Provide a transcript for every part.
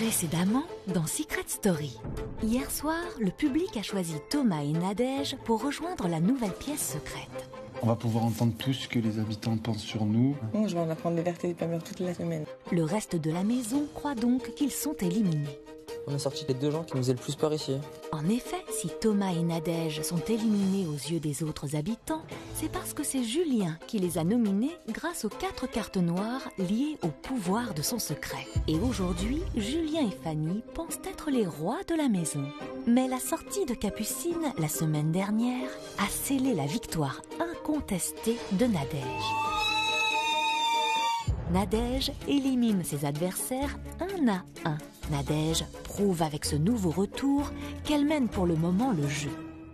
Précédemment, dans Secret Story. Hier soir, le public a choisi Thomas et Nadège pour rejoindre la nouvelle pièce secrète. On va pouvoir entendre tout ce que les habitants pensent sur nous. Moi, je vais en apprendre des vertus et des pas mûres toute la semaine. Le reste de la maison croit donc qu'ils sont éliminés. On a sorti les deux gens qui nous faisaient le plus peur ici. En effet, si Thomas et Nadège sont éliminés aux yeux des autres habitants, c'est parce que c'est Julien qui les a nominés grâce aux 4 cartes noires liées au pouvoir de son secret. Et aujourd'hui, Julien et Fanny pensent être les rois de la maison. Mais la sortie de Capucine, la semaine dernière, a scellé la victoire incontestée de Nadège. Nadège élimine ses adversaires un à un. Nadège prouve avec ce nouveau retour qu'elle mène pour le moment le jeu.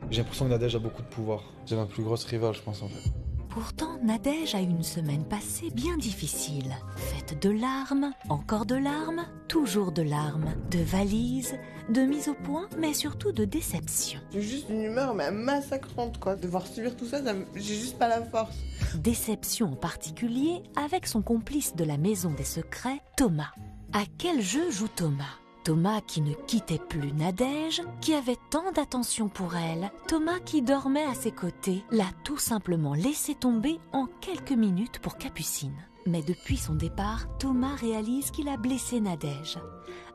J'ai l'impression que Nadège a beaucoup de pouvoir. C'est ma plus grosse rivale, je pense, en fait. Pourtant, Nadège a eu une semaine passée bien difficile. Faite de larmes, encore de larmes, toujours de larmes, de valises, de mise au point, mais surtout de déception. J'ai juste une humeur massacrante, quoi. Devoir subir tout ça, j'ai juste pas la force. Déception en particulier avec son complice de la maison des secrets, Thomas. À quel jeu joue Thomas ? Thomas qui ne quittait plus Nadège, qui avait tant d'attention pour elle, Thomas qui dormait à ses côtés, l'a tout simplement laissé tomber en quelques minutes pour Capucine. Mais depuis son départ, Thomas réalise qu'il a blessé Nadège.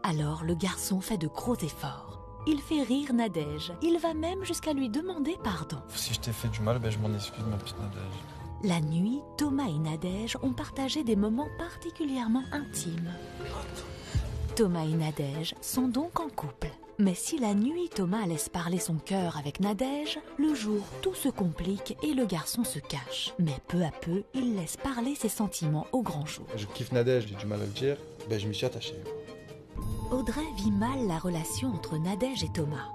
Alors le garçon fait de gros efforts. Il fait rire Nadège, il va même jusqu'à lui demander pardon. Si je t'ai fait du mal, je m'en excuse, ma petite Nadège. La nuit, Thomas et Nadège ont partagé des moments particulièrement intimes. Thomas et Nadège sont donc en couple. Mais si la nuit, Thomas laisse parler son cœur avec Nadège, le jour, tout se complique et le garçon se cache. Mais peu à peu, il laisse parler ses sentiments au grand jour. Je kiffe Nadège, j'ai du mal à le dire. Je m'y suis attaché. Audrey vit mal la relation entre Nadège et Thomas.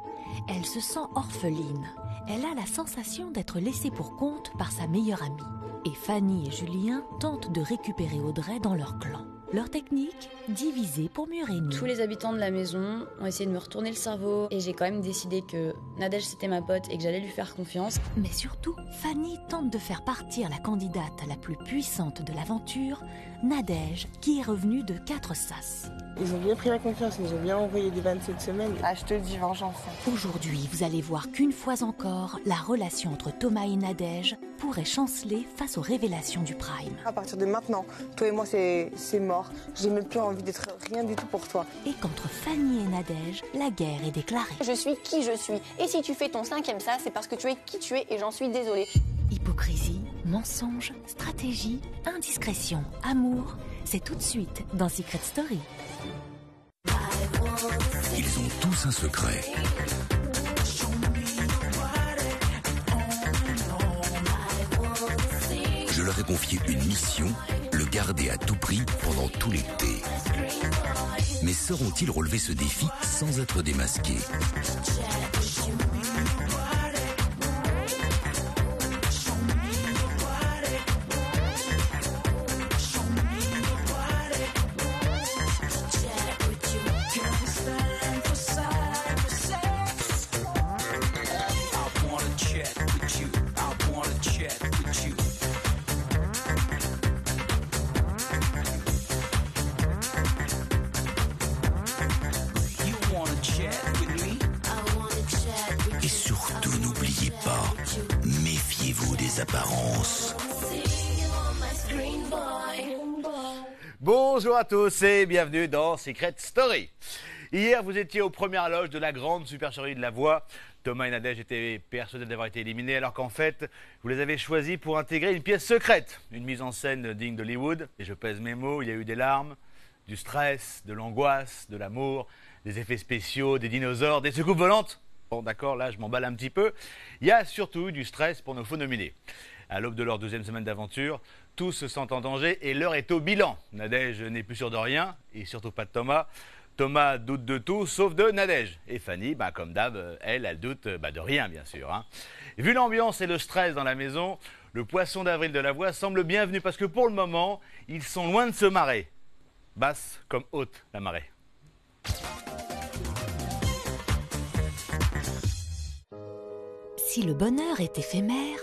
Elle se sent orpheline. Elle a la sensation d'être laissée pour compte par sa meilleure amie. Et Fanny et Julien tentent de récupérer Audrey dans leur clan. Leur technique, diviser pour mieux régner. Tous les habitants de la maison ont essayé de me retourner le cerveau et j'ai quand même décidé que Nadège c'était ma pote et que j'allais lui faire confiance. Mais surtout, Fanny tente de faire partir la candidate la plus puissante de l'aventure, Nadège, qui est revenue de 4 sas. Ils ont bien pris ma confiance, ils ont bien envoyé des vannes cette semaine. Ah, je te le dis, vengeance. Aujourd'hui, vous allez voir qu'une fois encore, la relation entre Thomas et Nadège pourrait chanceler face aux révélations du Prime. À partir de maintenant, toi et moi, c'est mort. J'ai même plus envie d'être rien du tout pour toi. Et qu'entre Fanny et Nadège, la guerre est déclarée. Je suis qui je suis. Et si tu fais ton 5e sas, c'est parce que tu es qui tu es et j'en suis désolée. Hypocrisie, mensonge, stratégie, indiscrétion, amour, c'est tout de suite dans Secret Story. Ils ont tous un secret. Je leur ai confié une mission, le garder à tout prix pendant tout l'été. Mais sauront-ils relever ce défi sans être démasqués ? Et surtout, n'oubliez pas, méfiez-vous des apparences. Bonjour à tous et bienvenue dans Secret Story. Hier, vous étiez aux premières loges de la grande supercherie de la voix. Thomas et Nadège étaient persuadés d'avoir été éliminés alors qu'en fait, vous les avez choisis pour intégrer une pièce secrète. Une mise en scène digne d'Hollywood. Et je pèse mes mots, il y a eu des larmes, du stress, de l'angoisse, de l'amour, des effets spéciaux, des dinosaures, des secoupes volantes. Bon d'accord, là je m'emballe un petit peu. Il y a surtout du stress pour nos faux nominés. À l'aube de leur 2e semaine d'aventure, tous se sentent en danger et l'heure est au bilan. Nadège n'est plus sûre de rien et surtout pas de Thomas. Thomas doute de tout sauf de Nadège. Et Fanny, comme d'hab, elle doute de rien bien sûr. Hein. Vu l'ambiance et le stress dans la maison, le poisson d'avril de la voix semble bienvenu parce que pour le moment, ils sont loin de se marrer. Basse comme haute la marée. Si le bonheur est éphémère,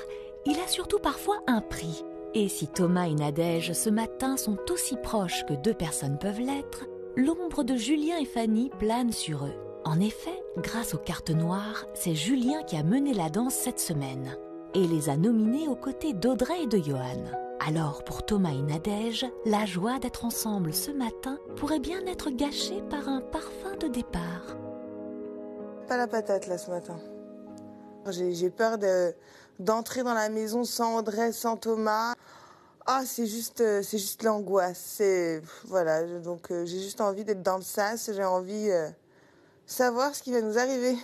il a surtout parfois un prix. Et si Thomas et Nadège ce matin sont aussi proches que 2 personnes peuvent l'être, l'ombre de Julien et Fanny plane sur eux. En effet, grâce aux cartes noires, c'est Julien qui a mené la danse cette semaine et les a nominés aux côtés d'Audrey et de Johan. Alors pour Thomas et Nadège, la joie d'être ensemble ce matin pourrait bien être gâchée par un parfum de départ. Pas la patate là ce matin. J'ai peur d'entrer dans la maison sans Audrey, sans Thomas. Ah, c'est juste l'angoisse. Voilà, donc j'ai juste envie d'être dans le sas. J'ai envie de savoir ce qui va nous arriver.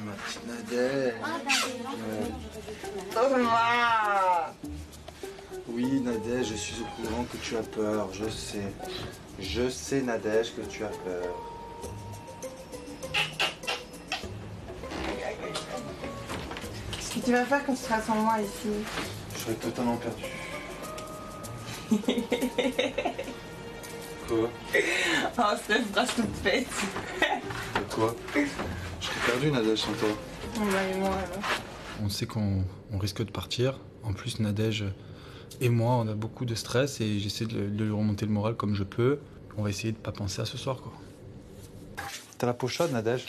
Ma petite Nadège. Thomas! Oui, Nadège, je suis au courant que tu as peur, je sais. Je sais, Nadège, que tu as peur. Qu'est-ce que tu vas faire quand tu seras sans moi ici? Je serai totalement perdu. Quoi? Oh, cette phrase toute faite. De quoi? Je serai perdu, Nadège, sans toi. Et moi alors? On sait qu'on risque de partir. En plus, Nadège et moi, on a beaucoup de stress et j'essaie de lui remonter le moral comme je peux. On va essayer de ne pas penser à ce soir, quoi. T'as la peau chaude, Nadège?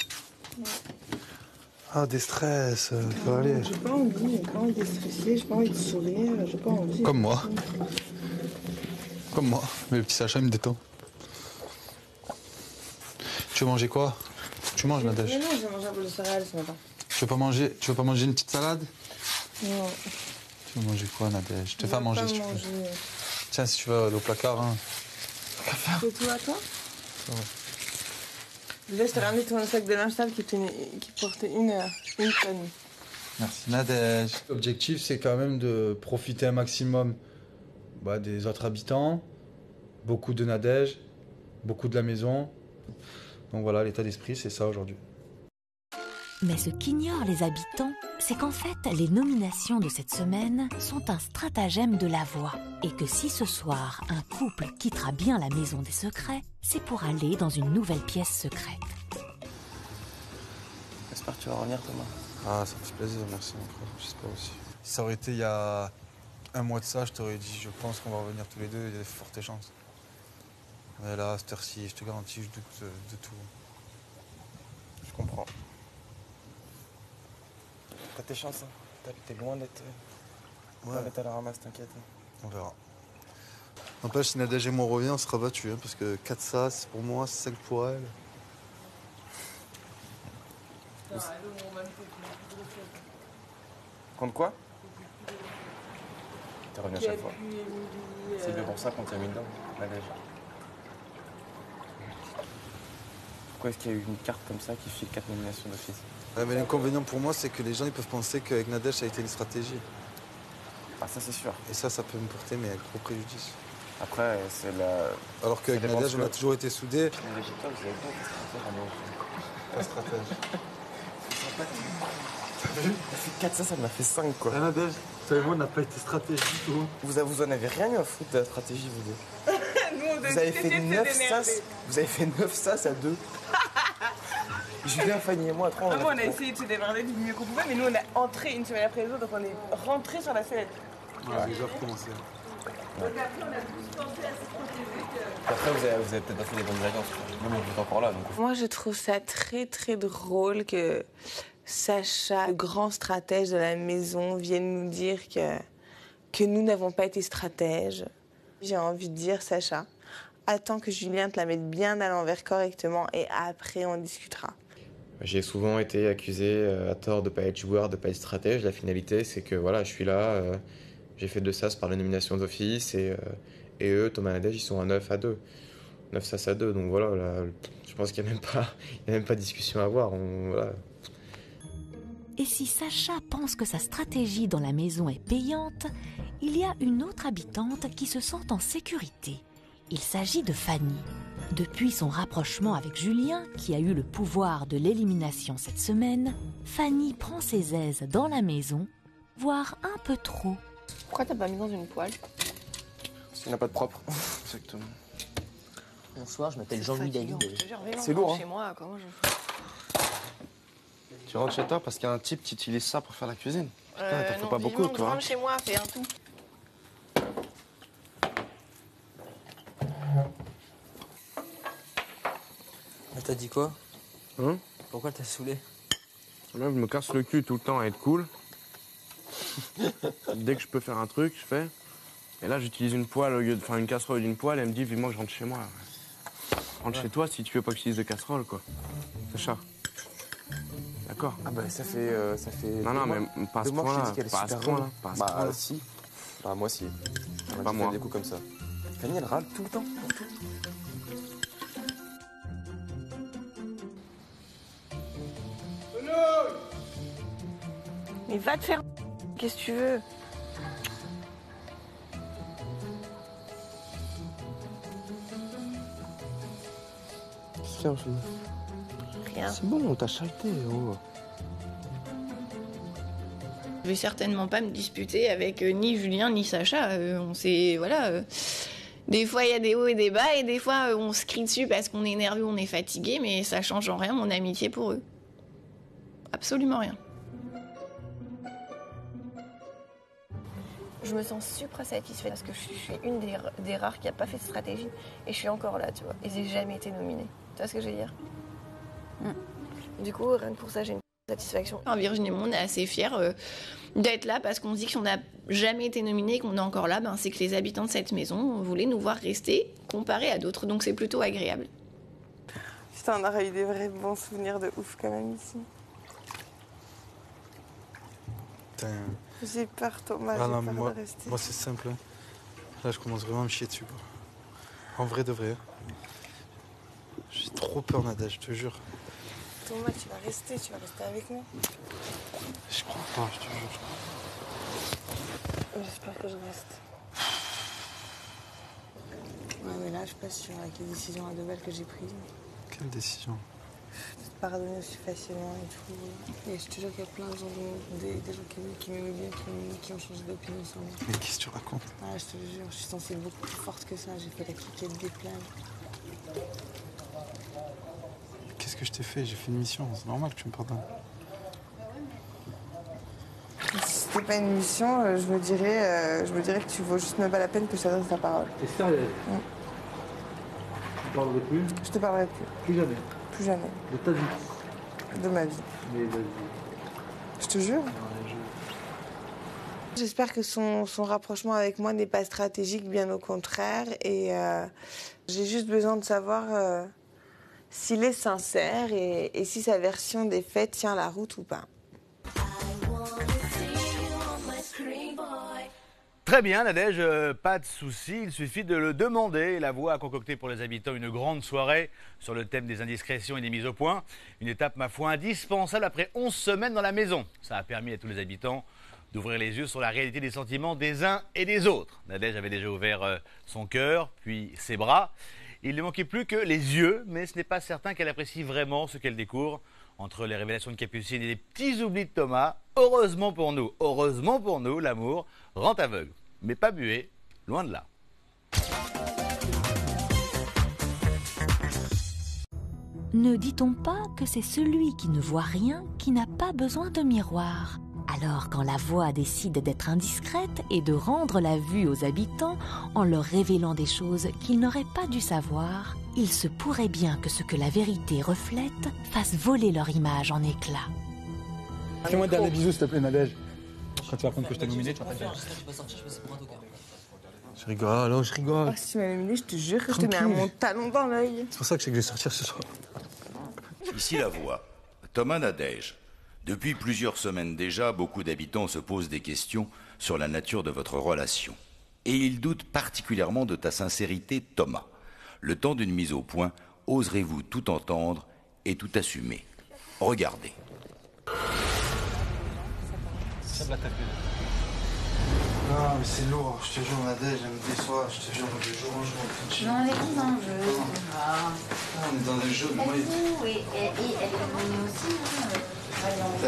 Ah, des stress, ça va aller. J'ai pas envie de stresser, j'ai pas envie de sourire, j'ai pas envie. Comme moi. Comme moi. Mais le petit Sacha, il me détend. Tu veux manger quoi? Tu manges, Nadège? Mais non, j'ai mangé un peu de céréales ce matin. Tu veux pas manger une petite salade? Non. Tu veux manger quoi, Nadège? Je te fais à manger si tu veux. Manger. Tiens, si tu veux, aller au placard. Hein. C'est tout à toi? Ça va. Déjà, je t'ai ramené ton sac de linge sale qui portait une tonne. Merci, Nadège. L'objectif, c'est quand même de profiter un maximum des autres habitants, beaucoup de Nadège, beaucoup de la maison. Donc voilà, l'état d'esprit, c'est ça aujourd'hui. Mais ce qu'ignorent les habitants, c'est qu'en fait, les nominations de cette semaine sont un stratagème de la voix. Et que si ce soir, un couple quittera bien la maison des secrets, c'est pour aller dans une nouvelle pièce secrète. J'espère que tu vas revenir, Thomas. Ah, ça me fait plaisir, merci, mon frère. J'espère aussi. Si ça aurait été il y a un mois de ça, je t'aurais dit, je pense qu'on va revenir tous les deux, il y a de fortes chances. Mais là, à cette heure-ci, je te garantis, je doute de tout. Je comprends. T'as tes chances, hein. T'es loin d'être à la ramasse, t'inquiète. On verra. N'empêche, si Nadège et moi on revient, on sera battus, hein, parce que 4 sas pour moi, 5 pour elle. Compte quoi? T'es revenu à chaque fois. C'est bien pour ça qu'on t'a mis dedans, Nadège. Pourquoi est-ce qu'il y a eu une carte comme ça qui file 4 nominations d'office? Ouais, mais l'inconvénient pour moi, c'est que les gens ils peuvent penser qu'avec Nadège, ça a été une stratégie. Ah, ça c'est sûr. Et ça peut me porter mais gros préjudice. Après, c'est la... Alors qu'avec Nadège, on a toujours été soudés. Mais Égyptois, vous avez pas été stratège. La stratège. T'as vu? Ça fait 4 ça m'a fait 5 quoi. Ah, Nadège, toi et moi, on n'a pas été stratégiques, toi. Vous en avez rien eu à foutre de la stratégie, vous deux. Vous avez fait 9 sas. Vous avez fait 9 sas à 2. Julien, Fanny et moi, 3. On a essayé de se démerder du mieux qu'on pouvait, mais nous on est entrés une semaine après les autres, donc on est rentrés sur la sellette. Ouais, j'ai déjà recommencé. Après, vous avez peut-être pas fait les bonnes alliances. Nous, on est encore là. Donc... Moi, je trouve ça très très drôle que Sacha, le grand stratège de la maison, vienne nous dire que nous n'avons pas été stratèges. J'ai envie de dire, Sacha, attends que Julien te la mette bien à l'envers correctement et après on discutera. J'ai souvent été accusé à tort de ne pas être joueur, de ne pas être stratège. La finalité, c'est que voilà, je suis là, j'ai fait 2 sas par la nomination d'office et eux, Thomas et Nadège, ils sont à 9 à 2. 9 sas à 2, donc voilà, là, je pense qu'il n'y a même pas de discussion à avoir. Voilà. Et si Sacha pense que sa stratégie dans la maison est payante, il y a une autre habitante qui se sent en sécurité. Il s'agit de Fanny. Depuis son rapprochement avec Julien, qui a eu le pouvoir de l'élimination cette semaine, Fanny prend ses aises dans la maison, voire un peu trop. Pourquoi t'as pas mis dans une poêle? Parce qu'il n'y en a pas de propre. Exactement. Bonsoir, je m'appelle Jean-Louis David. C'est lourd, hein. Chez moi, comment je fais? Tu rentres chez toi parce qu'il y a un type qui utilise ça pour faire la cuisine. Putain, t'en fais non, pas beaucoup, vivement que je toi. rentre chez moi, fais un tout. T'as dit quoi? Hein? Pourquoi t'as saoulé? Là, je me casse le cul tout le temps à être cool. Dès que je peux faire un truc, je fais. Et là, j'utilise une poêle au lieu de faire une casserole d'une poêle. Elle me dit, vivement que je rentre chez moi. Rentre chez toi si tu veux pas que j'utilise de casserole, quoi. C'est ça. D'accord. Ah bah ça fait. Non, non, mais pas à ce point-là. Pas à ce point-là. Bah si. Bah moi si. Pas moi. Des coups comme ça. Fanny, elle râle tout le temps. Mais va te faire. Qu'est-ce que tu veux? Tiens, Rien. c'est bon, on t'a chahuté, oh. Je vais certainement pas me disputer avec ni Julien ni Sacha. On sait, voilà. Des fois, il y a des hauts et des bas, et des fois, on se crie dessus parce qu'on est nerveux, on est fatigué, mais ça change en rien mon amitié pour eux. Absolument rien. Je me sens supra satisfaite parce que je suis une des rares qui n'a pas fait de stratégie et je suis encore là, tu vois. Et j'ai jamais été nominée. Tu vois ce que je veux dire? Du coup, rien que pour ça, j'ai une satisfaction. Virginie et moi, on est assez fiers d'être là parce qu'on se dit qu'on n'a jamais été nominés et qu'on est encore là. C'est que les habitants de cette maison voulaient nous voir rester comparés à d'autres. Donc c'est plutôt agréable. Putain, on aurait eu des vrais bons souvenirs de ouf quand même ici. Putain. J'ai peur, Thomas, Ah j'ai non, peur moi, de rester. moi c'est simple. Là, je commence vraiment à me chier dessus. Quoi. En vrai de vrai. J'ai trop peur, Nadège, je te jure. Thomas, tu vas rester avec moi. Je crois pas, je te jure. J'espère que je reste. Ouais, mais là, je passe sur les décisions à deux balles que j'ai prises. Quelle décision? De te pardonner aussi facilement et tout. Et je te jure qu'il y a plein de gens, des gens qui m'aiment bien, qui ont changé d'opinion sur moi. Mais qu'est-ce que tu racontes? Ah, je te le jure, je suis censée être beaucoup plus forte que ça. J'ai fait la cliquette des plages. Qu'est-ce que je t'ai fait? J'ai fait une mission, c'est normal que tu me pardonnes. Si c'était pas une mission, je me dirais que tu vaux juste même pas la peine que je t'adresse ta parole. T'es sérieux? Je te parlerai plus? Je te parlerai plus. Plus jamais? Plus jamais. De ta vie? De ma vie. Mais de... Je te jure. J'espère que son rapprochement avec moi n'est pas stratégique, bien au contraire. Et j'ai juste besoin de savoir s'il est sincère et si sa version des faits tient la route ou pas. Très bien, Nadège, pas de souci, il suffit de le demander. La Voix a concocté pour les habitants une grande soirée sur le thème des indiscrétions et des mises au point. Une étape, ma foi, indispensable après 11 semaines dans la maison. Ça a permis à tous les habitants d'ouvrir les yeux sur la réalité des sentiments des uns et des autres. Nadège avait déjà ouvert son cœur, puis ses bras. Il ne manquait plus que les yeux, mais ce n'est pas certain qu'elle apprécie vraiment ce qu'elle découvre. Entre les révélations de Capucine et les petits oublis de Thomas, heureusement pour nous, l'amour rend aveugle. Mais pas muet, loin de là. Ne dit-on pas que c'est celui qui ne voit rien qui n'a pas besoin de miroir? Alors quand la voix décide d'être indiscrète et de rendre la vue aux habitants en leur révélant des choses qu'ils n'auraient pas dû savoir, il se pourrait bien que ce que la vérité reflète fasse voler leur image en éclats. Fais-moi un dernier bisou, s'il te plaît, Nadège. Quand tu racontes que je t'ai nominé, tu vas pas le faire. Je rigole, alors je rigole. Oh, si tu m'as nominé, je te jure que je te mets mon talon dans l'œil. C'est pour ça que je sais que je vais sortir ce soir. Ici la voix. Thomas Nadège. Depuis plusieurs semaines déjà, beaucoup d'habitants se posent des questions sur la nature de votre relation. Et ils doutent particulièrement de ta sincérité, Thomas. Le temps d'une mise au point, oserez-vous tout entendre et tout assumer? Regardez. Non, mais c'est lourd, je te jure, Nadège, elle me déçoit, je te jure, de jour en jour, on continue. Non, elle est dans un jeu. On est dans un jeu, mais moi, Oui, et elle est venue aussi.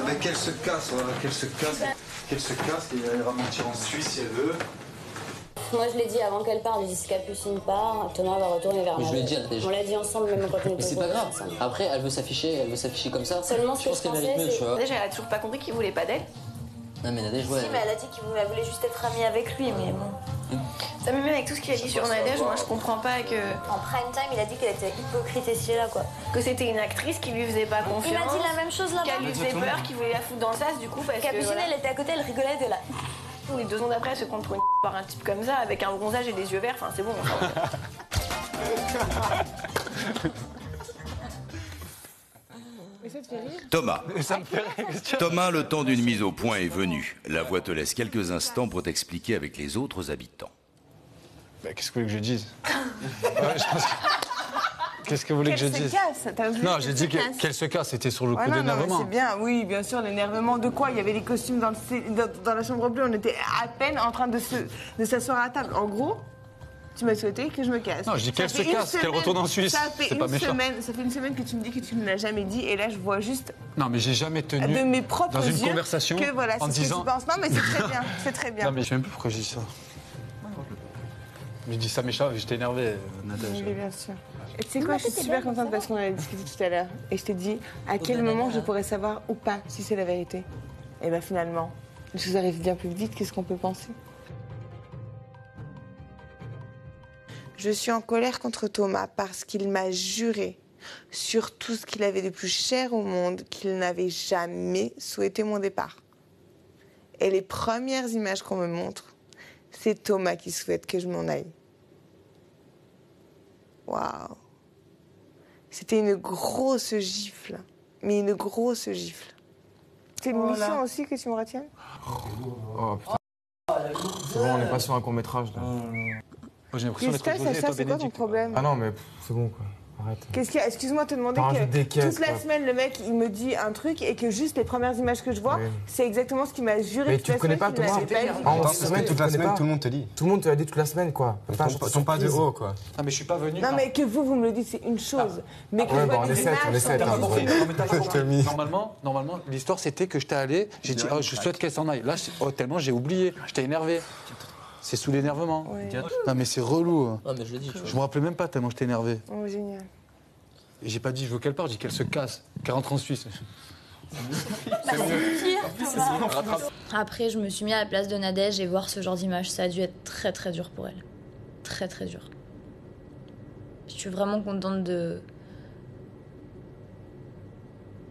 mais qu'elle se casse, voilà, qu'elle se casse, et elle ira mentir en Suisse si elle veut. Moi, je l'ai dit avant qu'elle parte, j'ai dit si Capucine part, Thomas va retourner vers moi. Mais je l'ai dit déjà. On l'a dit ensemble, même quand on était Mais c'est pas grave. Après, elle veut s'afficher comme ça. Seulement je pense qu'elle mérite mieux, tu vois. Nadège, elle a toujours pas compris qu'il voulait pas d'elle. Non, mais Nadège, ouais. Si, mais elle a dit qu'elle voulait juste être amie avec lui, mais bon. Ça me met avec tout ce qu'il a dit sur Nadège, moi je comprends pas que. En prime time, il a dit qu'elle était hypocrite et si là quoi. Que c'était une actrice qui lui faisait pas confiance. Il m'a dit la même chose là-bas. Qu'elle lui faisait peur, qu'il voulait la foutre dans le sas du coup parce Capucine, que. Voilà. elle était à côté, elle rigolait de là. Et 2 ans d'après, elle se prend pour une par un type comme ça, avec un bronzage et des yeux verts, enfin c'est bon. Thomas. Thomas, le temps d'une mise au point est venu. La voix te laisse quelques instants pour t'expliquer avec les autres habitants. Bah, qu'est-ce que vous voulez que je dise? Qu'est-ce que vous voulez que je dise? Non, j'ai dit qu'elle se casse, c'était sur le coup d'énervement. C'est bien, oui, bien sûr, l'énervement de quoi? Il y avait les costumes dans la chambre bleue, on était à peine en train de s'asseoir à table. En gros, tu m'as souhaité que je me casse. Non, je dis qu'elle se casse, qu'elle retourne en Suisse. C'est pas méchant. Ça fait une semaine que tu me dis que tu ne me l'as jamais dit, et là je vois juste. Non, mais j'ai jamais tenu de mes propres dans une yeux conversation que voilà, en c'est ce disant. que tu penses. Non, mais c'est très bien, c'est très bien. Non, mais je sais même plus pourquoi je dis ça. Je dis ça méchant, j'étais énervé, Nadège. Oui, bien sûr. Et tu sais quoi, je suis super contente parce qu'on en a discuté tout à l'heure. Et je t'ai dit à quel moment je pourrais savoir ou pas si c'est la vérité. Et bien finalement, les choses arrivent bien plus vite que ce qu'on peut penser. Je suis en colère contre Thomas parce qu'il m'a juré sur tout ce qu'il avait de plus cher au monde qu'il n'avait jamais souhaité mon départ. Et les premières images qu'on me montre, c'est Thomas qui souhaite que je m'en aille. Waouh. C'était une grosse gifle. Mais une grosse gifle. C'est une mission aussi que tu me retiennes? Oh putain. C'est bon, on n'est pas sur un court-métrage là. J'ai l'impression d'être José et toi, c'est quoi ton problème? Ah non, mais c'est bon quoi. Arrête. Qu'est-ce qu'il y a? Excuse-moi de te demander que toute la semaine, le mec, il me dit un truc et que juste les premières images que je vois, c'est exactement ce qu'il m'a juré. Mais tu connais pas Thomas? En semaine, toute la semaine, tout le monde te dit. Tout le monde te l'a dit toute la semaine, quoi. Ton pas de haut, quoi. Ah, mais je suis pas venu. Non, mais que vous me le dites, c'est une chose. Mais que on essaie. Normalement, l'histoire, c'était que j'étais allé, j'ai dit, oh, je souhaite qu'elle s'en aille. Là, tellement j'ai oublié, j'étais énervé. C'est sous l'énervement. Ouais. Non, mais c'est relou. Ah, mais je l'ai dit. Je me rappelais même pas tellement j'étais énervé. Oh, génial. Et j'ai pas dit je veux qu'elle parte, j'ai dit qu'elle se casse, qu'elle rentre en Suisse. Après, je me suis mis à la place de Nadège et voir ce genre d'image, ça a dû être très très dur pour elle. Très très dur. Je suis vraiment contente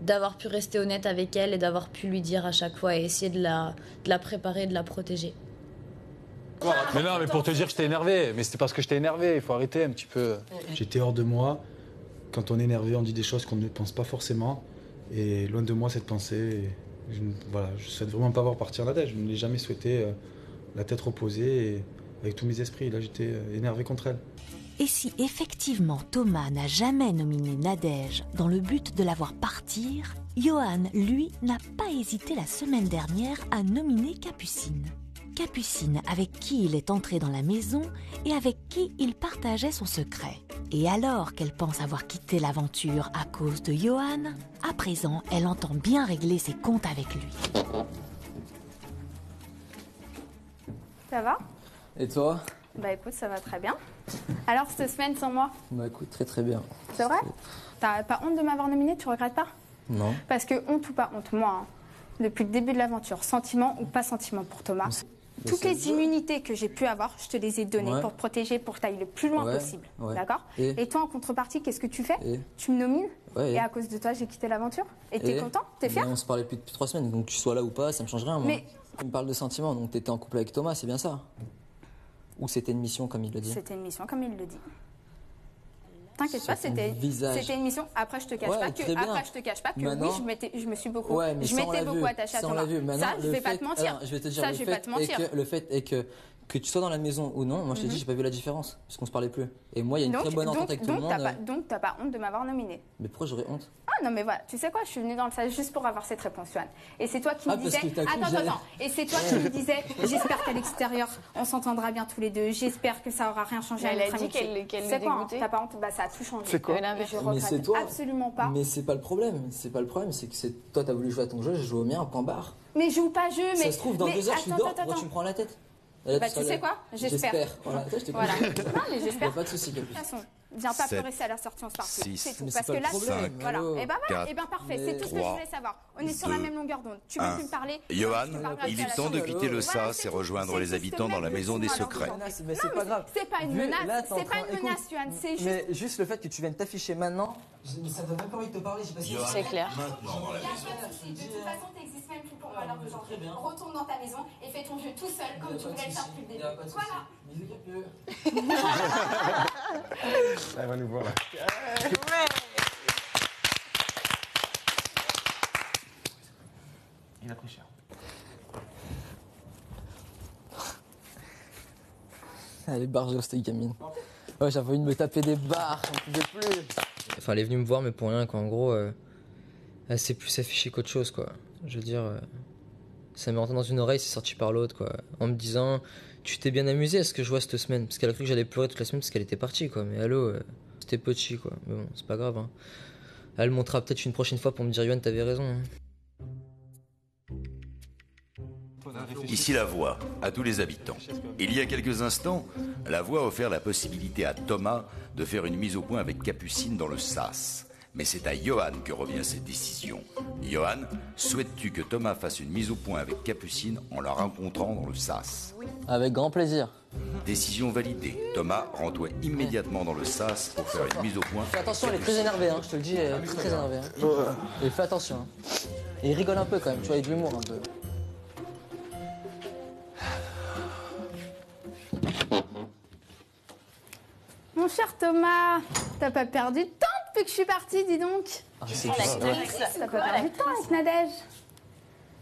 d'avoir pu rester honnête avec elle et d'avoir pu lui dire à chaque fois et essayer de la préparer, de la protéger. Mais non, mais pour te dire que j'étais énervé, mais c'était parce que j'étais énervé, il faut arrêter un petit peu. J'étais hors de moi. Quand on est énervé, on dit des choses qu'on ne pense pas forcément. Et loin de moi cette pensée. Je souhaite vraiment pas voir partir Nadège. Je ne l'ai jamais souhaité la tête reposée et avec tous mes esprits. Là, j'étais énervé contre elle. Et si effectivement Thomas n'a jamais nominé Nadège dans le but de la voir partir, Johan, lui, n'a pas hésité la semaine dernière à nominer Capucine. Capucine avec qui il est entré dans la maison et avec qui il partageait son secret. Et alors qu'elle pense avoir quitté l'aventure à cause de Johan, à présent, elle entend bien régler ses comptes avec lui. Ça va? Et toi? Bah écoute, ça va très bien. Alors, cette semaine sans moi? Bah écoute, très très bien. C'est vrai? T'as pas honte de m'avoir nominée, tu regrettes pas? Non. Parce que honte ou pas honte, moi, depuis le début de l'aventure, sentiment ou pas sentiment pour Thomas, toutes les immunités que j'ai pu avoir, je te les ai données pour te protéger, pour que tu ailles le plus loin possible. D'accord? Et toi, en contrepartie, qu'est-ce que tu fais? Tu me nomines et à cause de toi, j'ai quitté l'aventure. Et t'es content? T'es fier? On se parlait plus depuis 3 semaines, donc que tu sois là ou pas, ça me change rien. Moi. Mais... Tu me parles de sentiments, donc t'étais en couple avec Thomas, c'est bien ça? Ou c'était une mission, comme il le dit? C'était une mission, comme il le dit. T'inquiète pas, c'était une mission. Après, je te cache pas que maintenant, oui, je me suis beaucoup, je m'étais beaucoup attachée à Thomas. Ça, je vais pas te mentir. Je vais te dire, ça, je vais pas te mentir. Le fait est que tu sois dans la maison ou non, moi je t'ai dit, j'ai pas vu la différence, parce qu'on se parlait plus. Et moi, il y a une très bonne entente avec tout le monde. Donc, t'as pas honte de m'avoir nominée. Mais pourquoi j'aurais honte? Ah non, mais voilà, tu sais quoi, je suis venue dans le sas juste pour avoir cette réponse, Johan. Et c'est toi qui me disais. Attends. Et c'est toi qui me disais, j'espère qu'à l'extérieur, on s'entendra bien tous les deux. J'espère que ça aura rien changé à notre amitié. C'est quoi? T'as pas honte? Bah, ça a tout changé. C'est quoi? Je regrette absolument pas. Mais c'est pas le problème. C'est pas le problème, c'est que toi, t'as voulu jouer à ton jeu, j'ai joué au mien, point barre. Mais joue pas jeu, mais. Ça se trouve, dans 2 heures, tu dors, pourquoi tu me prends la tête? Bah, tu sais quoi? J'espère. Voilà, toi, je t'ai Voilà. compris. Non, mais j'espère. Pas de soucis, De toute façon, viens pas pleurer si à la sortie on se parle plus. C'est tout. Parce que là, voilà. Et ben voilà, et ben parfait. C'est tout ce que je voulais savoir. On est sur la même longueur d'onde. Tu veux plus me parler? Johan, il est temps de quitter le sas et rejoindre les habitants dans la maison des secrets. Mais c'est pas grave. C'est pas une menace. C'est pas une menace, Johan. C'est juste. Mais juste le fait que tu viennes t'afficher maintenant, ça donne même pas envie de te parler. C'est clair. De toute façon, t'existes même plus pour moi alors d'aujourd'hui. Retourne dans ta maison et fais ton jeu tout seul comme tu voulais le faire depuis le début. Voilà. Elle va nous voir. Il a pris cher. Elle est barjo, cette gamine. Ouais, j'avais envie de me taper des barres, j'en pouvais plus. Enfin, elle est venue me voir, mais pour rien, quoi. En gros, elle s'est plus affichée qu'autre chose, quoi. Je veux dire, ça m'est rentré dans une oreille, c'est sorti par l'autre, quoi. En me disant, tu t'es bien amusé à ce que je vois cette semaine. Parce qu'elle a cru que j'allais pleurer toute la semaine parce qu'elle était partie, quoi. Mais allô, c'était petit, quoi. Mais bon, c'est pas grave, hein. Elle montera peut-être une prochaine fois pour me dire, Yoann, t'avais raison, hein. Ici La Voix, à tous les habitants. Il y a quelques instants, La Voix a offert la possibilité à Thomas de faire une mise au point avec Capucine dans le sas. Mais c'est à Johan que revient cette décision. Johan, souhaites-tu que Thomas fasse une mise au point avec Capucine en la rencontrant dans le sas? Avec grand plaisir. Décision validée. Thomas, rends-toi immédiatement dans le sas pour faire une mise au point. Fais attention, elle est très énervée, hein. Je te le dis, elle est très énervée. Hein. Et fais attention. Hein. Et il rigole un peu quand même, tu vois, il y a de l'humour un peu. Mon cher Thomas, t'as pas perdu de temps depuis que je suis partie, dis donc. Ah, c'est T'as pas perdu de temps avec Nadège.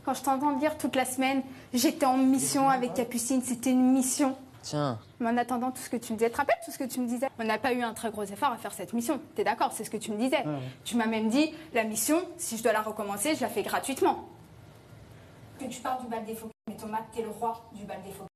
Quand je t'entends dire toute la semaine, j'étais en mission avec Capucine, c'était une mission. Tiens. Mais en attendant tout ce que tu me disais, tu te rappelles tout ce que tu me disais? On n'a pas eu un très gros effort à faire cette mission. T'es d'accord? C'est ce que tu me disais. Ouais. Tu m'as même dit, la mission, si je dois la recommencer, je la fais gratuitement. Que tu parles du bal des faux, mais Thomas, t'es le roi du bal des faux.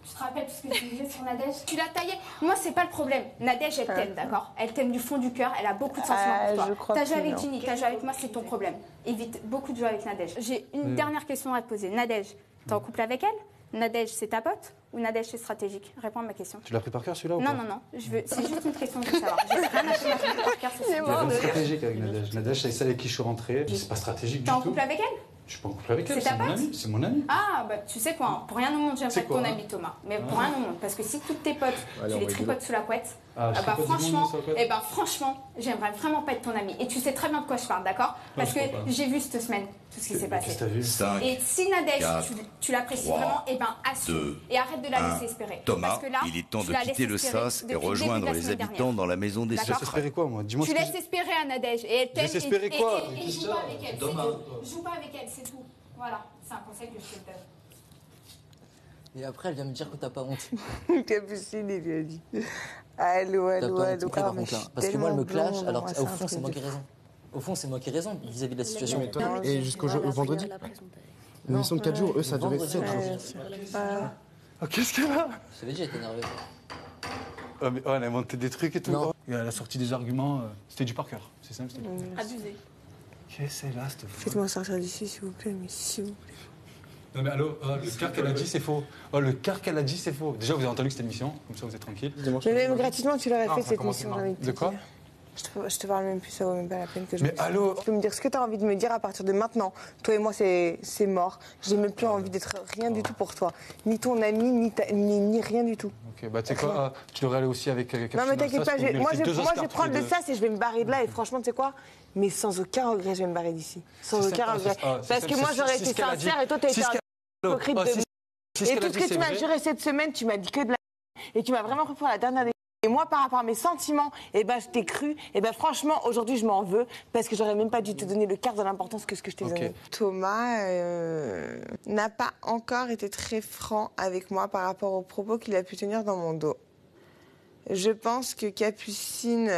Tu te rappelles tout ce que tu disais sur Nadège? Tu l'as taillé. Moi, c'est pas le problème. Nadège, elle t'aime, d'accord? Elle t'aime du fond du cœur. Elle a beaucoup de sentiments pour toi. T'as joué avec Ginny, t'as joué avec moi, c'est ton problème. Évite beaucoup de jouer avec Nadège. J'ai une dernière question à te poser. Nadège, t'es en couple avec elle? Nadège, c'est ta pote? Ou Nadège, c'est stratégique? Réponds à ma question. Tu l'as pris par cœur celui-là ou Non, pas? non, non. C'est juste une question de savoir. J'ai rien à faire par cœur, c'est pas stratégique avec Nadège. Nadège, c'est celle avec qui je suis rentré. C'est pas stratégique du tout. T'es en couple avec elle? Je suis pas en couple avec elle, c'est mon amie. C'est mon ami. Ah, bah tu sais quoi, hein, pour rien au monde, j'aimerais être ton ami, Thomas. Mais pour rien au monde, parce que si toutes tes potes, tu les tripotes sous la couette, franchement, j'aimerais vraiment pas être ton ami. Et tu sais très bien de quoi je parle, d'accord? Parce que j'ai vu cette semaine tout ce qui s'est passé. Et si Nadège, tu l'apprécies vraiment, assume. Et arrête de la laisser espérer. Thomas, parce que là, il est temps de quitter le sas et rejoindre les habitants dans la maison des secrets. Tu laisses espérer quoi, moi? Dis-moi. Tu laisses espérer à Nadège. Et elle t'aime. Laisse espérer quoi? Et joue pas avec elle. Joue pas avec elle, c'est tout. Voilà, c'est un conseil que je te donne. Et après, elle vient me dire que t'as pas honte. Capucine, il lui a dit. Allô. Parce que moi, elle me clash, alors au fond, c'est moi qui ai raison. Au fond, c'est moi qui ai raison vis-à-vis de la situation. Et jusqu'au vendredi? Une mission de 4 jours, eux, ça a duré 7 jours. Qu'est-ce qu'elle a? Je t'avais dit, elle était énervée. Oh, mais elle a inventé des trucs et tout. Non. Et elle a sorti des arguments. C'était du par cœur. C'est simple, c'était. Abusé. Qu'est-ce que c'est là, cette femme? Faites-moi sortir d'ici, s'il vous plaît, mais s'il vous plaît. Non mais allô, le quart qu'elle a dit, c'est faux. Oh, le quart qu'elle a dit, c'est faux. Déjà, vous avez entendu que c'était une mission, comme ça vous êtes tranquille. Mais même gratuitement, tu l'aurais fait cette mission, j'ai envie de te dire. De quoi? Je te parle même plus, ça vaut même pas la peine que je... Mais allô? Tu peux me dire ce que tu as envie de me dire à partir de maintenant. Toi et moi, c'est mort. J'ai même plus envie d'être rien du tout pour toi. Ni ton ami, ni rien du tout. Ok, bah tu sais quoi, tu devrais aller aussi avec... Non mais t'inquiète pas, moi je vais prendre le sas et je vais me barrer de là. Et franchement, tu sais quoi? Mais sans aucun regret, je vais me barrer d'ici. Sans aucun regret. Parce que moi, j'aurais été sincère et toi, t'as été un hypocrite de... Et tout ce que tu m'as juré cette semaine, tu m'as dit que de la... Et tu m'as vraiment pris pour la dernière des... Et moi, par rapport à mes sentiments, je t'ai cru. Franchement, aujourd'hui, je m'en veux parce que j'aurais même pas dû te donner le quart de l'importance que ce que je t'ai donné. Thomas n'a pas encore été très franc avec moi par rapport aux propos qu'il a pu tenir dans mon dos. Je pense que Capucine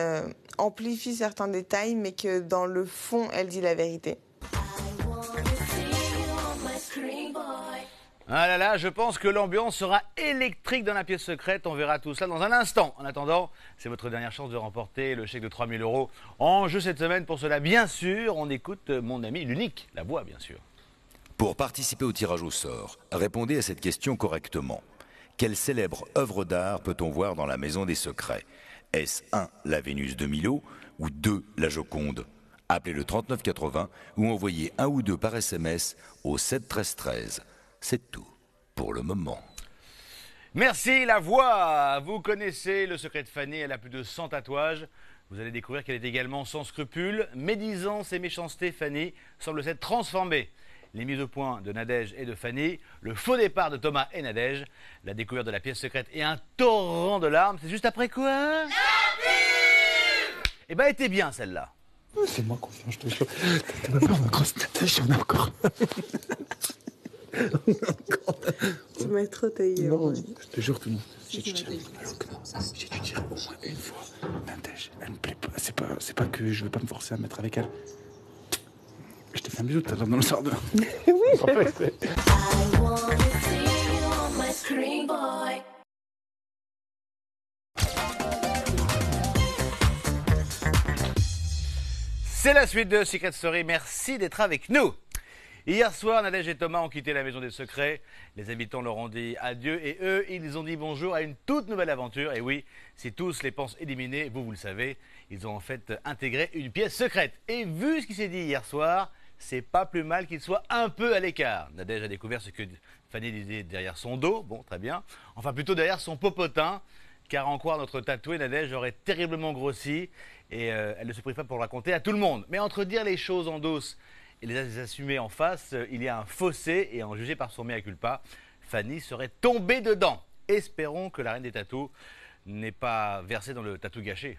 amplifie certains détails, mais que dans le fond, elle dit la vérité. Ah là là, je pense que l'ambiance sera électrique dans la pièce secrète. On verra tout cela dans un instant. En attendant, c'est votre dernière chance de remporter le chèque de 3 000 € en jeu cette semaine. Pour cela, bien sûr, on écoute mon ami l'unique, La Voix, bien sûr. Pour participer au tirage au sort, répondez à cette question correctement. quelle célèbre œuvre d'art peut-on voir dans la Maison des Secrets? Est-ce 1. la Vénus de Milo ou 2. la Joconde? Appelez le 3980 ou envoyez 1 ou 2 par SMS au 7 13 13. C'est tout pour le moment. Merci La Voix. Vous connaissez le secret de Fanny, elle a plus de 100 tatouages. Vous allez découvrir qu'elle est également sans scrupules. Médisance et méchanceté, Fanny semble s'être transformée. Les mises au point de Nadège et de Fanny, le faux départ de Thomas et Nadège, la découverte de la pièce secrète et un torrent de larmes. C'est juste après quoi? La pub! Eh ben, elle était bien celle-là. Fais-moi confiance, je te jure. T'as même pas ma grosse Nadège, on a encore. Tu m'as trop taillé. Non, je te jure, tout le monde. Si tu dirais au moins une fois, Nadège, elle me plaît pas. C'est pas que je veux pas me forcer à me mettre avec elle. Je te fais un bisou tout à l'heure dans le sardin. Oui, en fait, c'est la suite de Secret Story. Merci d'être avec nous. Hier soir, Nadège et Thomas ont quitté la Maison des Secrets. Les habitants leur ont dit adieu et eux, ils ont dit bonjour à une toute nouvelle aventure. Et oui, si tous les pensent éliminés, vous le savez, ils ont en fait intégré une pièce secrète. Et vu ce qui s'est dit hier soir, c'est pas plus mal qu'ils soient un peu à l'écart. Nadège a découvert ce que Fanny disait derrière son dos, bon, très bien. Enfin, plutôt derrière son popotin, car en croire notre tatouée, Nadège aurait terriblement grossi et elle ne se prive pas pour le raconter à tout le monde. Mais entre dire les choses en douce et les assumer en face, il y a un fossé et en juger par son mea culpa, Fanny serait tombée dedans. Espérons que la reine des tatous n'est pas versée dans le tatou gâché.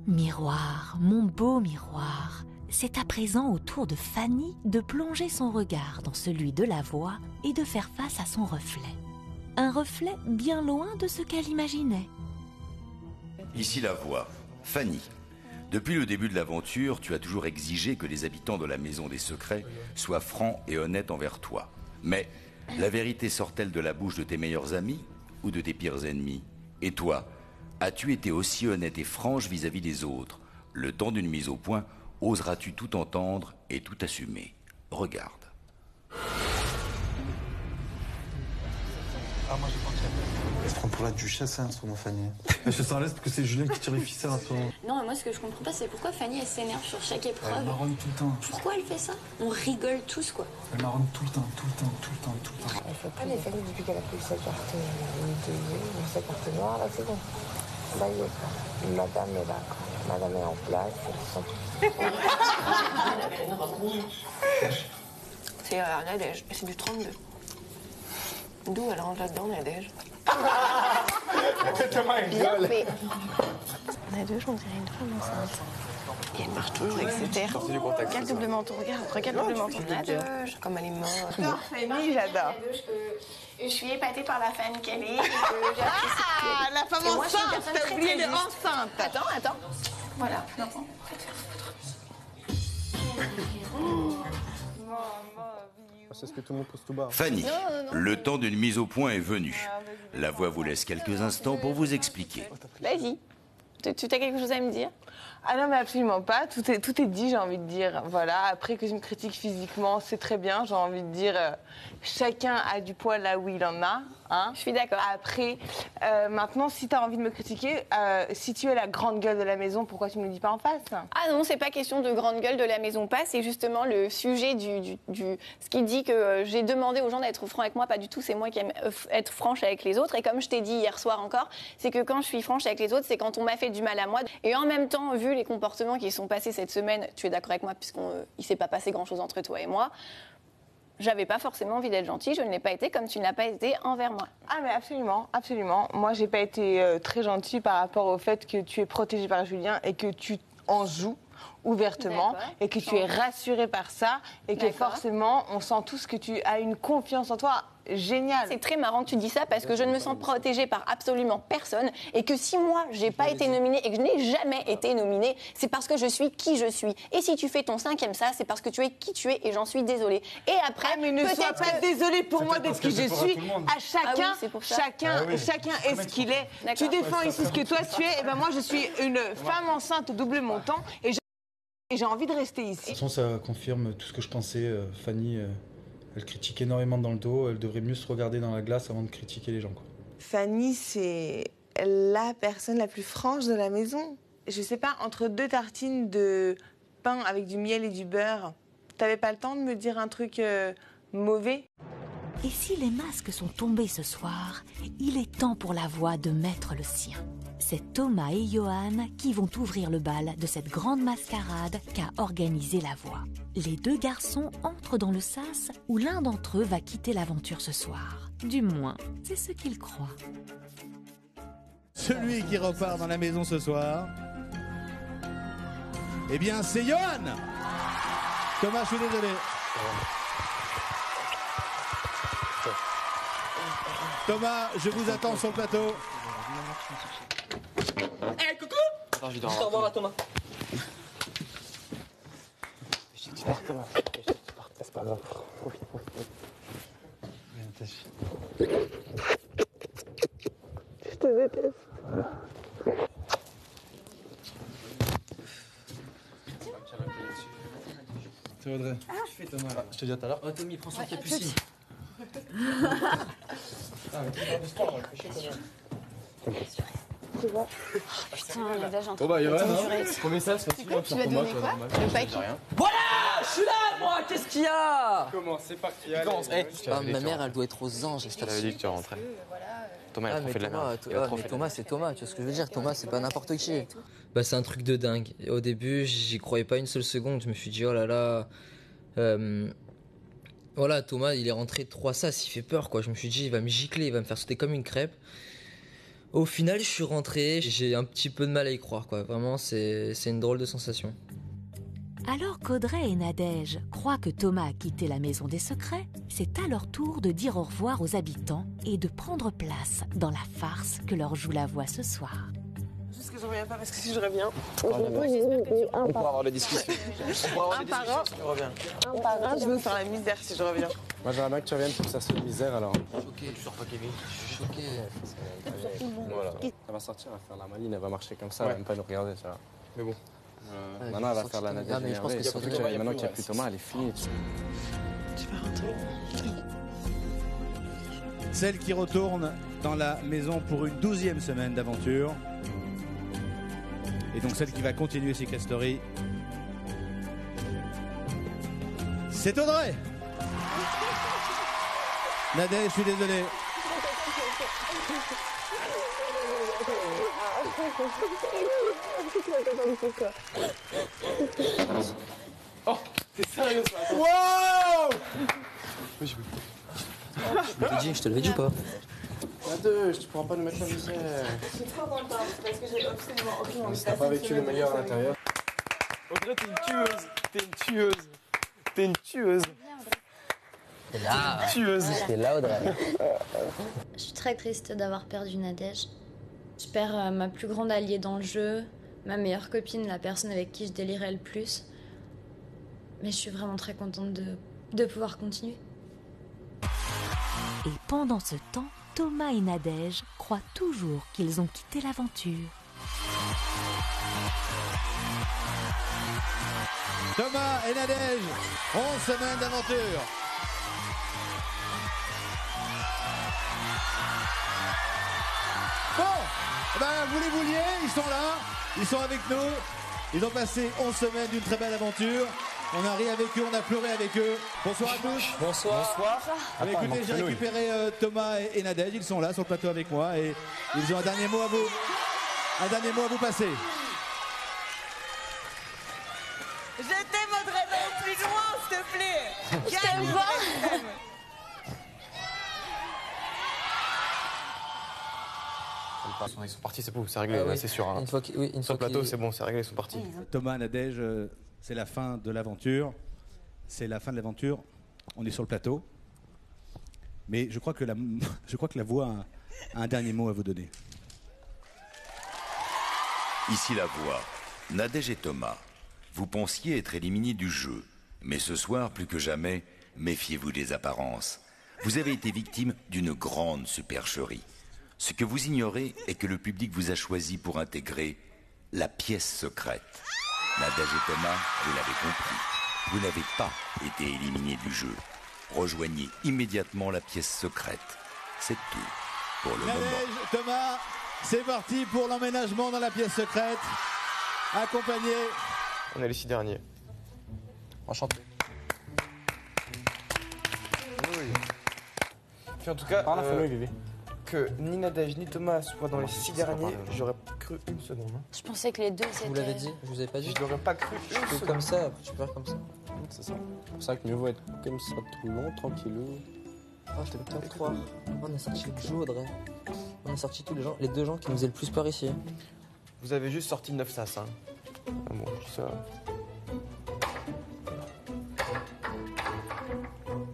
Miroir, mon beau miroir, c'est à présent au tour de Fanny de plonger son regard dans celui de la voix et de faire face à son reflet. Un reflet bien loin de ce qu'elle imaginait. Ici La Voix. Fanny, depuis le début de l'aventure, tu as toujours exigé que les habitants de la Maison des Secrets soient francs et honnêtes envers toi. Mais la vérité sort-elle de la bouche de tes meilleurs amis ou de tes pires ennemis? Et toi, as-tu été aussi honnête et franche vis-à-vis des autres? Le temps d'une mise au point, oseras-tu tout entendre et tout assumer? Regarde. Ah, moi j'ai pensé. Elle se prend pour la duchesse, hein, sur mon Fanny. Elle se sent à l'aise parce que c'est Julien qui tire les ficelles à toi. Non, mais moi ce que je comprends pas, c'est pourquoi Fanny elle s'énerve sur chaque épreuve. Elle marronne tout le temps. Pourquoi elle fait ça? On rigole tous, quoi. Elle marronne tout le temps, tout le temps, tout le temps, tout le temps. Elle fait pas les Fanny depuis qu'elle a pris sa carte sa carte noire, là c'est bon. Là, il y est. Madame est là, quoi. Madame est en place. C'est Nadège, et c'est du 32. D'où elle rentre là-dedans, Nadège? Bien fait. Nadège, on dirait une femme enceinte. Et elle marche toujours avec ses terres. Regarde double menton, regarde double menton. Nadège, comme elle est morte. Non, Fanny, j'adore. Je suis épatée par la femme qu'elle est. Ah, la femme enceinte, t'as oublié le enceinte. Attends. Voilà. C'est ce que tout le monde pose tout bas. Fanny, le temps d'une mise au point est venu. La Voix vous laisse quelques instants pour vous expliquer. Vas-y. Tu as quelque chose à me dire? Ah non, mais absolument pas. Tout est dit, j'ai envie de dire. Voilà. Après que je me critique physiquement, c'est très bien. J'ai envie de dire, chacun a du poil là où il en a. Hein. Je suis d'accord. Après, maintenant, si tu as envie de me critiquer, si tu es la grande gueule de la maison, pourquoi tu me le dis pas en face? Ah non, c'est pas question de grande gueule de la maison pas, c'est justement le sujet ce qui dit que j'ai demandé aux gens d'être francs avec moi, pas du tout, c'est moi qui aime être franche avec les autres. Et comme je t'ai dit hier soir encore, c'est que quand je suis franche avec les autres, c'est quand on m'a fait du mal à moi. Et en même temps, vu les comportements qui sont passés cette semaine, tu es d'accord avec moi puisqu'il s'est pas passé grand chose entre toi et moi, j'avais pas forcément envie d'être gentille, je ne l'ai pas été comme tu n'as pas été envers moi. Ah mais absolument, absolument. Moi j'ai pas été très gentille par rapport au fait que tu es protégée par Julien et que tu en joues ouvertement et que tu es rassurée par ça et que forcément on sent tous que tu as une confiance en toi géniale. C'est très marrant que tu dis ça parce que je ne me sens protégée par absolument personne et que si moi j'ai pas été nominée et que je n'ai jamais été nominée, c'est parce que je suis qui je suis. Et si tu fais ton 5e ça, c'est parce que tu es qui tu es et j'en suis désolée. Et après, mais ne sois pas désolée pour moi d'être qui je suis. À chacun, chacun est ce qu'il est. Tu défends ici ce que toi tu es et ben moi je suis une femme enceinte au double montant et Et j'ai envie de rester ici. De toute façon, ça confirme tout ce que je pensais. Fanny, elle critique énormément dans le dos. Elle devrait mieux se regarder dans la glace avant de critiquer les gens, quoi. Fanny, c'est la personne la plus franche de la maison. Je sais pas, entre 2 tartines de pain avec du miel et du beurre, t'avais pas le temps de me dire un truc mauvais? Et si les masques sont tombés ce soir, il est temps pour la voix de mettre le sien. C'est Thomas et Johan qui vont ouvrir le bal de cette grande mascarade qu'a organisée la voix. Les 2 garçons entrent dans le sas où l'un d'entre eux va quitter l'aventure ce soir. Du moins, c'est ce qu'ils croient. Celui qui repart dans la maison ce soir, eh bien c'est Johan. Thomas, je suis désolé. Thomas, je vous attends sur le plateau. Hé, coucou! Attends, je dois au revoir à Thomas. Tu pars, Thomas. C'est pas grave. Profite. Je te déteste. C'est Audrey. Tu fais Thomas. Je te dis à tout à l'heure. Oh, Tommy, prends son capucine. Tu vois. Putain, il y a déjà un Bon bah, Johan, premier ça, c'est facile. Tu vas donner quoi? Le paquet. Voilà, je suis là, moi. Qu'est-ce qu'il y a? Comment? C'est parti. Ma mère, elle doit être aux anges. Je t'avais dit que tu rentrais. Thomas, il a trop fait de la merde. Thomas, c'est Thomas. Tu vois ce que je veux dire? Thomas, c'est pas n'importe qui. Bah, c'est un truc de dingue. Au début, j'y croyais pas une seule seconde. Je me suis dit, oh là là. Voilà, Thomas, il est rentré 3 sas, il fait peur, quoi. Je me suis dit, il va me gicler, il va me faire sauter comme une crêpe. Au final, je suis rentré, j'ai un petit peu de mal à y croire, quoi. Vraiment, c'est une drôle de sensation. Alors qu'Audrey et Nadège croient que Thomas a quitté la maison des secrets, c'est à leur tour de dire au revoir aux habitants et de prendre place dans la farce que leur joue la voix ce soir. Juste que je reviens pas, parce que si je reviens, on pourra avoir des discussions. Un par un, je vais vous faire la misère si je reviens. Moi j'aimerais bien que tu reviennes pour que ça soit une misère alors. Choqué, tu sors pas Kevin. Je suis choqué. Voilà. Elle va sortir, elle va faire la maline, elle va marcher comme ça, elle va même pas nous regarder, ça va. Mais bon. Maintenant elle va faire la Nadège énervée. Maintenant qu'il n'y a plus Thomas, elle est finie. Tu vas rentrer. Celle qui retourne dans la maison pour une 12e semaine d'aventure. Et donc celle qui va continuer Secret Story, c'est Audrey. Nadège, je suis désolé. Oh, t'es sérieux ça? Wow! Je te l'avais dit ou pas? Nadège, tu pourras pas nous mettre la misère. Je suis trop contente parce que j'ai absolument aucune envie de t'as pas vécu le meilleur à l'intérieur. Audrey, t'es une tueuse. T'es une tueuse. T'es là. Tueuse. T'es là, Audrey. Je suis très triste d'avoir perdu Nadège. Je perds ma plus grande alliée dans le jeu, ma meilleure copine, la personne avec qui je délirais le plus. Mais je suis vraiment très contente de pouvoir continuer. Et pendant ce temps, Thomas et Nadège croient toujours qu'ils ont quitté l'aventure. Thomas et Nadège, 11 semaines d'aventure. Bon, ben, vous les vouliez, ils sont là, ils sont avec nous. Ils ont passé 11 semaines d'une très belle aventure. On a ri avec eux, on a pleuré avec eux. Bonsoir à tous. Bonsoir. Ah bah, écoutez, j'ai récupéré Thomas et Nadège, ils sont là sur le plateau avec moi et ils ont un dernier mot à vous. Un dernier mot à vous passer. Je t'aime, Audrey, non plus loin, s'il te plaît. Je t'aime pas. Ils sont partis, c'est bon, c'est réglé, c'est sûr. Hein. Sur le plateau, c'est bon, c'est réglé, ils sont partis. Thomas, Nadège, c'est la fin de l'aventure. C'est la fin de l'aventure. On est sur le plateau. Mais je crois que la voix a un dernier mot à vous donner. Ici la voix. Nadège et Thomas, vous pensiez être éliminés du jeu. Mais ce soir, plus que jamais, méfiez-vous des apparences. Vous avez été victime d'une grande supercherie. Ce que vous ignorez est que le public vous a choisi pour intégrer la pièce secrète. Nadège et Thomas, vous l'avez compris, vous n'avez pas été éliminés du jeu. Rejoignez immédiatement la pièce secrète. C'est tout pour le moment. Nadège, Thomas, c'est parti pour l'emménagement dans la pièce secrète. Accompagné. On est les 6 derniers. Enchanté. Puis en tout cas, que ni Nadège ni Thomas soient dans les 6 derniers, j'aurais pas cru une seconde. Hein. Je pensais que les deux Vous l'avez dit, je vous avais pas dit. Je l'aurais pas cru une Tu fais seconde. comme ça, après tu perds comme ça. C'est ça. C'est pour ça que mieux vaut être comme ça tout le long, tranquillou. Ah, t'es le top 3. On a sorti le jeu, Audrey. On a sorti tous les deux gens qui nous faisaient le plus peur ici. Vous avez juste sorti 9 sas. Hein. Ah bon, je dis ça.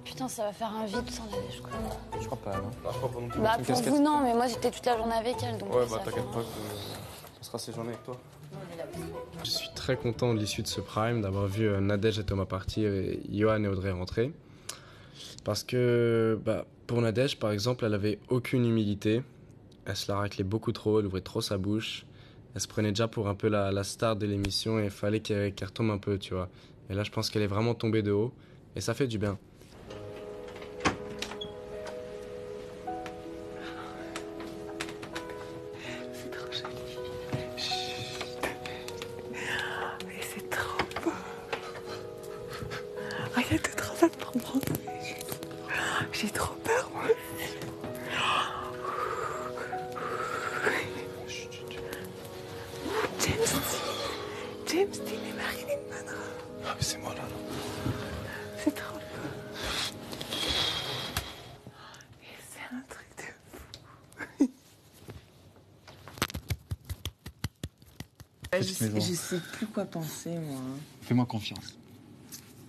Putain, ça va faire un vide sans Nadège, quoi. Je crois pas, non. Non, je crois pas non plus. Bah, pour vous, non, mais moi, j'étais toute la journée avec elle, donc... Ouais, ça bah va t'inquiète faire- pas que ça sera séjourné avec toi. Je suis très content de l'issue de ce prime, d'avoir vu Nadège et Thomas partir et Johan et Audrey rentrer. Parce que pour Nadège, par exemple, elle avait aucune humilité. Elle se la raclait beaucoup trop, elle ouvrait trop sa bouche. Elle se prenait déjà pour un peu la star de l'émission et il fallait qu'elle retombe un peu, tu vois. Et là, je pense qu'elle est vraiment tombée de haut et ça fait du bien. C'est trop joli. Chut. Mais c'est trop beau. Regarde, t'es trop ça pour moi. J'ai trop peur, moi. James Dean et Marilyn Monroe. Ah, mais c'est moi là. C'est trop beau. Et c'est un truc de fou. Je sais plus quoi penser, moi. Fais-moi confiance.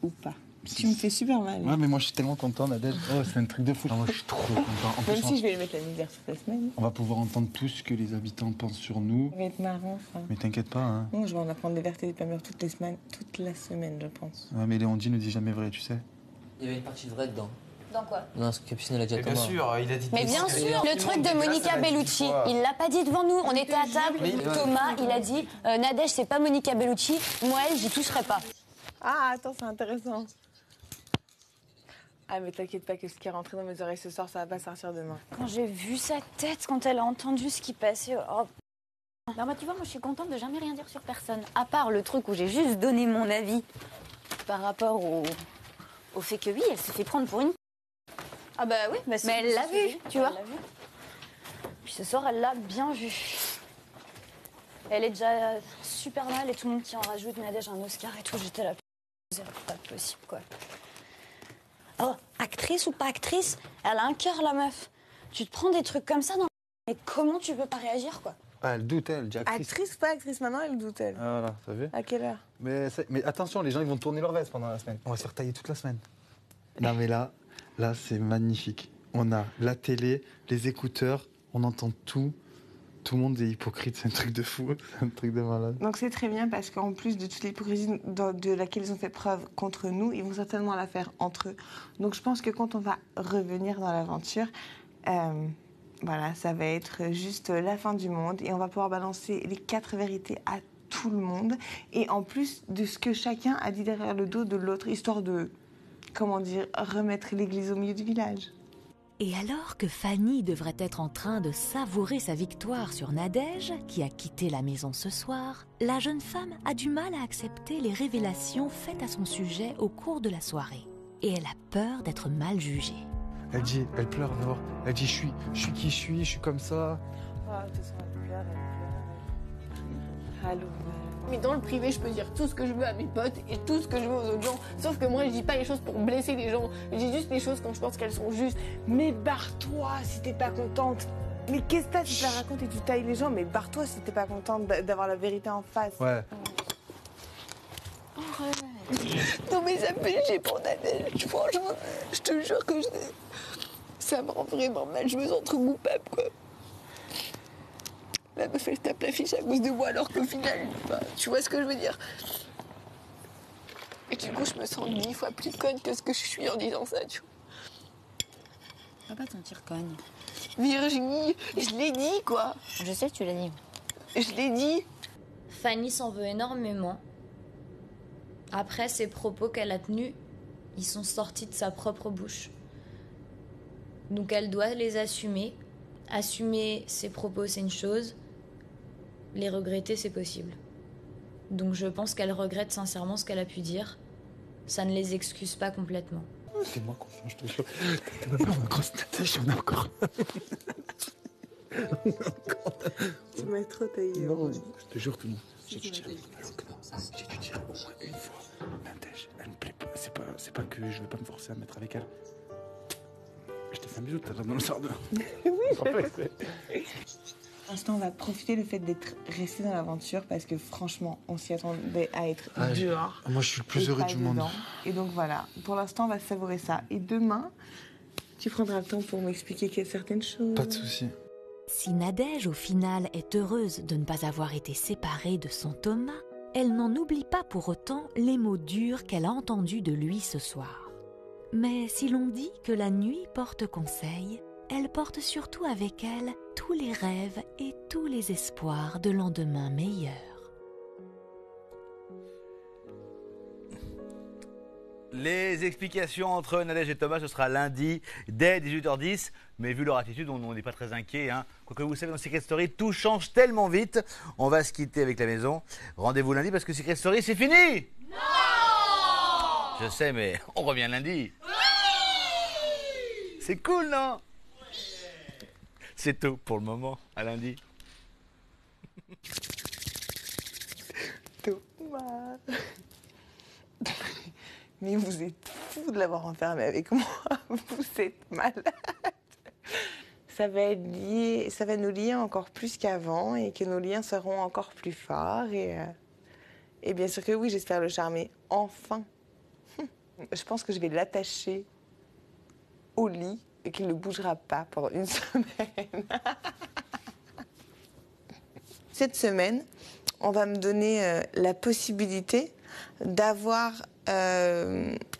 Ou pas. Tu me fais super mal. Ouais, mais moi je suis tellement content, Nadège. Oh, c'est un truc de fou. Ah, moi je suis trop content. En plus, Même si je vais le mettre la misère toute la semaine. on va pouvoir entendre tout ce que les habitants pensent sur nous. Ça va être marrant, ça. Mais t'inquiète pas, hein. Non, je vais en apprendre des vertes et des pas mûres toute la semaine, je pense. Ouais, mais Léondi ne dit jamais vrai, tu sais. Il y avait une partie de vrai dedans. Dans quoi? Non, parce que Capucine, elle a dit à Bien Thomas. sûr, il a dit. Mais bien sûr, le truc de Monica Bellucci, il l'a pas dit devant nous, on était à table. Thomas, il a dit Nadège, c'est pas Monica Bellucci, moi, elle, j'y toucherai pas. Ah, attends, c'est intéressant. Ah, mais t'inquiète pas que ce qui est rentré dans mes oreilles ce soir, ça va pas sortir demain. Quand j'ai vu sa tête, quand elle a entendu ce qui passait, oh. Non, bah, tu vois, moi, je suis contente de jamais rien dire sur personne. À part le truc où j'ai juste donné mon avis par rapport au fait que oui, elle s'est fait prendre pour une... Ah bah oui, mais elle l'a vu, tu vois. Puis ce soir, elle l'a bien vu. Elle est déjà super mal et tout le monde qui en rajoute, Nadège un Oscar et tout, j'étais là. C'est pas possible, quoi. Oh, actrice ou pas actrice, elle a un cœur, la meuf. Tu te prends des trucs comme ça, mais comment tu peux pas réagir, quoi? Ah, elle doute, elle dit actrice. Actrice ou pas actrice, maintenant, elle doute, elle. Ah, voilà, t'as vu? À quelle heure? Mais attention, les gens ils vont tourner leur veste pendant la semaine. On va se faire tailler toute la semaine. Non mais là c'est magnifique. On a la télé, les écouteurs, on entend tout. Tout le monde est hypocrite, c'est un truc de fou, c'est un truc de malade. Donc c'est très bien parce qu'en plus de toute l'hypocrisie de laquelle ils ont fait preuve contre nous, ils vont certainement la faire entre eux. Donc je pense que quand on va revenir dans l'aventure, voilà, ça va être juste la fin du monde et on va pouvoir balancer les 4 vérités à tout le monde. Et en plus de ce que chacun a dit derrière le dos de l'autre, histoire de, comment dire, remettre l'église au milieu du village. Et alors que Fanny devrait être en train de savourer sa victoire sur Nadège, qui a quitté la maison ce soir, la jeune femme a du mal à accepter les révélations faites à son sujet au cours de la soirée. Et elle a peur d'être mal jugée. Elle dit, elle pleure dehors. Elle dit, je suis qui je suis comme ça. Ah, de toute façon, elle pleure. Allô. Mais dans le privé, je peux dire tout ce que je veux à mes potes et tout ce que je veux aux autres gens. Sauf que moi, je dis pas les choses pour blesser les gens. Je dis juste les choses quand je pense qu'elles sont justes. Mais barre-toi si t'es pas contente. Mais qu'est-ce que t'as si tu la racontes et tu tailles les gens? Mais barre-toi si t'es pas contente d'avoir la vérité en face. Ouais. Non mais ça me fait chier pour Nadège. Franchement, je te jure que ça me rend vraiment mal. Je me sens trop coupable, quoi. La meuf, elle tape l'affiche à cause de moi, alors qu'au final, bah, tu vois ce que je veux dire. Et du coup, je me sens 10 fois plus conne que ce que je suis en disant ça, tu vois. Tu vas pas te sentir conne. Virginie, je l'ai dit, quoi. Je sais que tu l'as dit. Je l'ai dit. Fanny s'en veut énormément. Après, ces propos qu'elle a tenus, ils sont sortis de sa propre bouche. Donc elle doit les assumer. Assumer ses propos, c'est une chose. Les regretter, c'est possible. Donc je pense qu'elle regrette sincèrement ce qu'elle a pu dire. Ça ne les excuse pas complètement. Fais-moi confiance, je te jure. T'es même pas une grosse Nadège, on a encore. Tu m'as trop taillé. Non, je te jure, tout le monde. Si tu dirais au moins une fois, Nadège, elle me plaît pas. C'est pas que je vais pas me forcer à me mettre avec elle. Je t'ai fait un bisou tout à l'heure dans le sardin. Oui, pour l'instant, on va profiter du fait d'être resté dans l'aventure parce que franchement, on s'y attendait à être dehors. Moi, je suis le plus heureux du monde. Et donc voilà, pour l'instant, on va savourer ça. Et demain, tu prendras le temps pour m'expliquer certaines choses. Pas de souci. Si Nadège, au final, est heureuse de ne pas avoir été séparée de son Thomas, elle n'en oublie pas pour autant les mots durs qu'elle a entendus de lui ce soir. Mais si l'on dit que la nuit porte conseil, elle porte surtout avec elle tous les rêves et tous les espoirs de lendemains meilleurs. Les explications entre Nadège et Thomas, ce sera lundi dès 18h10. Mais vu leur attitude, on n'est pas très inquiet. Hein. Quoique vous savez, dans Secret Story, tout change tellement vite. On va se quitter avec la maison. Rendez-vous lundi parce que Secret Story, c'est fini. Non! Je sais, mais on revient lundi. Oui! C'est cool, non? C'est tout pour le moment. À lundi. Thomas. Mais vous êtes fou de l'avoir enfermé avec moi. Vous êtes malade. Ça va nous lier encore plus qu'avant et que nos liens seront encore plus forts. Et bien sûr que oui, j'espère le charmer. Enfin. Je pense que je vais l'attacher au lit et qu'il ne bougera pas pendant une semaine. Cette semaine, on va me donner la possibilité d'avoir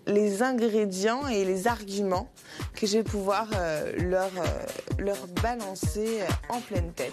les ingrédients et les arguments que je vais pouvoir leur balancer en pleine tête.